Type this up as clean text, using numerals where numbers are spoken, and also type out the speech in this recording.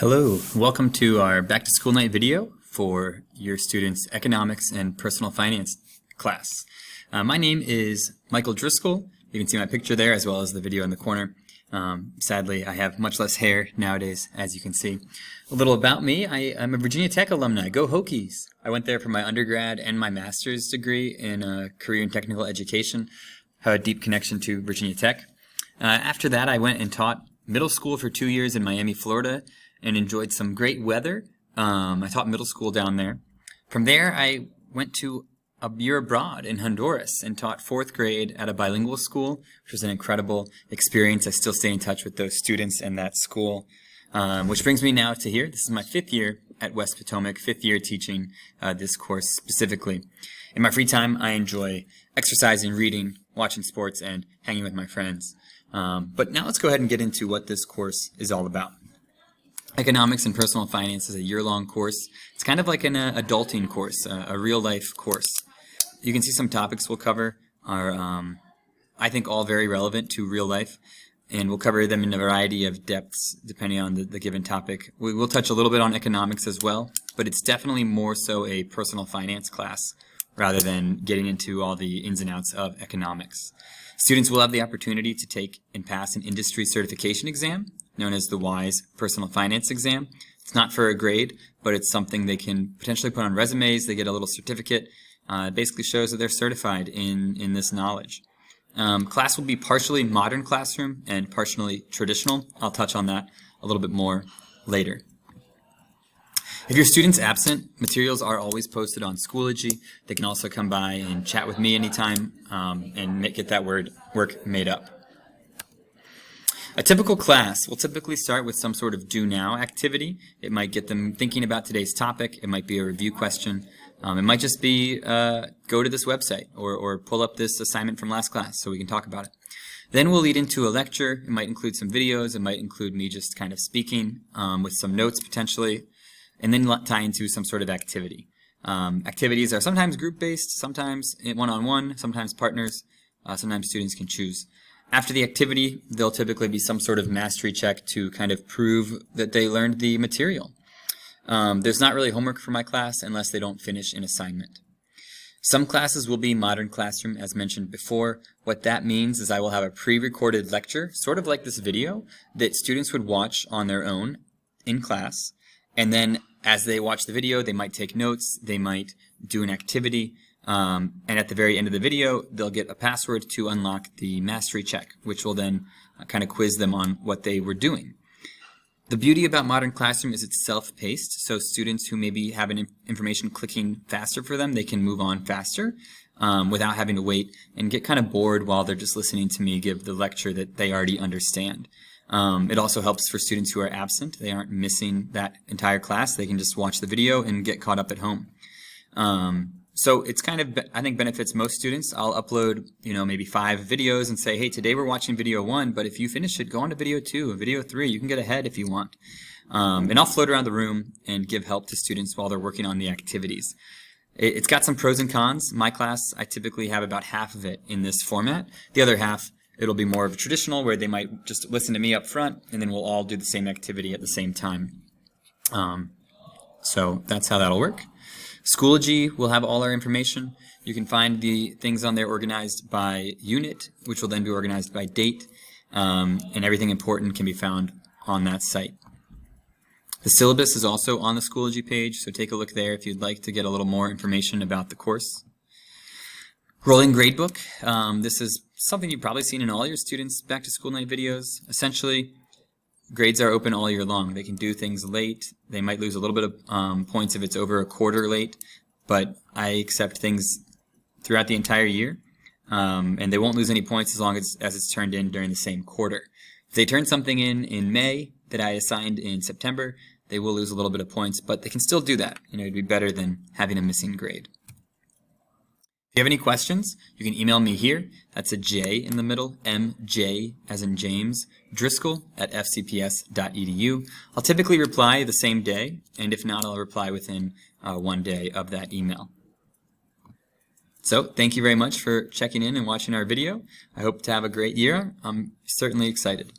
Hello, welcome to our back to school night video for your students' economics and personal finance class. My name is Michael Driscoll. You can see my picture there as well as the video in the corner. Sadly, I have much less hair nowadays, as you can see. A little about me, I'm a Virginia Tech alumni. Go Hokies! I went there for my undergrad and my master's degree in career and technical education. Have a deep connection to Virginia Tech. After that, I went and taught middle school for 2 years in Miami, Florida, and enjoyed some great weather. I taught middle school down there. From there, I went to a year abroad in Honduras and taught 4th grade at a bilingual school, which was an incredible experience. I still stay in touch with those students and that school, which brings me now to here. This is my 5th year at West Potomac, 5th year teaching this course specifically. In my free time, I enjoy exercising, reading, watching sports, and hanging with my friends. But now let's go ahead and get into what this course is all about. Economics and Personal Finance is a year-long course. It's kind of like an adulting course, a real-life course. You can see some topics we'll cover are, I think, all very relevant to real life, and we'll cover them in a variety of depths depending on the given topic. We will touch a little bit on economics as well, but it's definitely more so a personal finance class rather than getting into all the ins and outs of economics. Students will have the opportunity to take and pass an industry certification exam, known as the WISE Personal Finance Exam. It's not for a grade, but it's something they can potentially put on resumes. They get a little certificate. It basically shows that they're certified in this knowledge. Class will be partially modern classroom and partially traditional. I'll touch on that a little bit more later. If your student's absent, materials are always posted on Schoology. They can also come by and chat with me anytime and get that work made up. A typical class will typically start with some sort of do now activity. It might get them thinking about today's topic. It might be a review question. It might just be go to this website or pull up this assignment from last class so we can talk about it. Then we'll lead into a lecture. It might include some videos. It might include me just kind of speaking with some notes potentially, and then tie into some sort of activity. Activities are sometimes group-based, sometimes one-on-one, sometimes partners, sometimes students can choose. After the activity, there'll typically be some sort of mastery check to kind of prove that they learned the material. There's not really homework for my class unless they don't finish an assignment. Some classes will be modern classroom, as mentioned before. What that means is I will have a pre-recorded lecture, sort of like this video, that students would watch on their own in class. And then as they watch the video, they might take notes, they might do an activity, and at the very end of the video, they'll get a password to unlock the mastery check, which will then kind of quiz them on what they were doing. The beauty about modern classroom is it's self-paced, so students who maybe have information clicking faster for them, they can move on faster without having to wait and get kind of bored while they're just listening to me give the lecture that they already understand. It also helps for students who are absent. They aren't missing that entire class. They can just watch the video and get caught up at home. So it's kind of, I think, benefits most students. I'll upload, maybe 5 videos and say, hey, today we're watching video 1, but if you finish it, go on to video 2 or video 3. You can get ahead if you want. And I'll float around the room and give help to students while they're working on the activities. It's got some pros and cons. My class, I typically have about half of it in this format. The other half, it'll be more of a traditional where they might just listen to me up front and then we'll all do the same activity at the same time. So that's how that'll work. Schoology will have all our information. You can find the things on there organized by unit, which will then be organized by date, and everything important can be found on that site. The syllabus is also on the Schoology page, so take a look there if you'd like to get a little more information about the course. Rolling gradebook. This is something you've probably seen in all your students' back to school night videos. Essentially, grades are open all year long. They can do things late. They might lose a little bit of points if it's over a quarter late, but I accept things throughout the entire year, and they won't lose any points as long as it's turned in during the same quarter. If they turn something in May that I assigned in September, they will lose a little bit of points, but they can still do that. It'd be better than having a missing grade. If you have any questions, you can email me here. That's a J in the middle, MJ as in James, Driscoll@fcps.edu. I'll typically reply the same day, and if not, I'll reply within 1 day of that email. So, thank you very much for checking in and watching our video. I hope to have a great year. I'm certainly excited.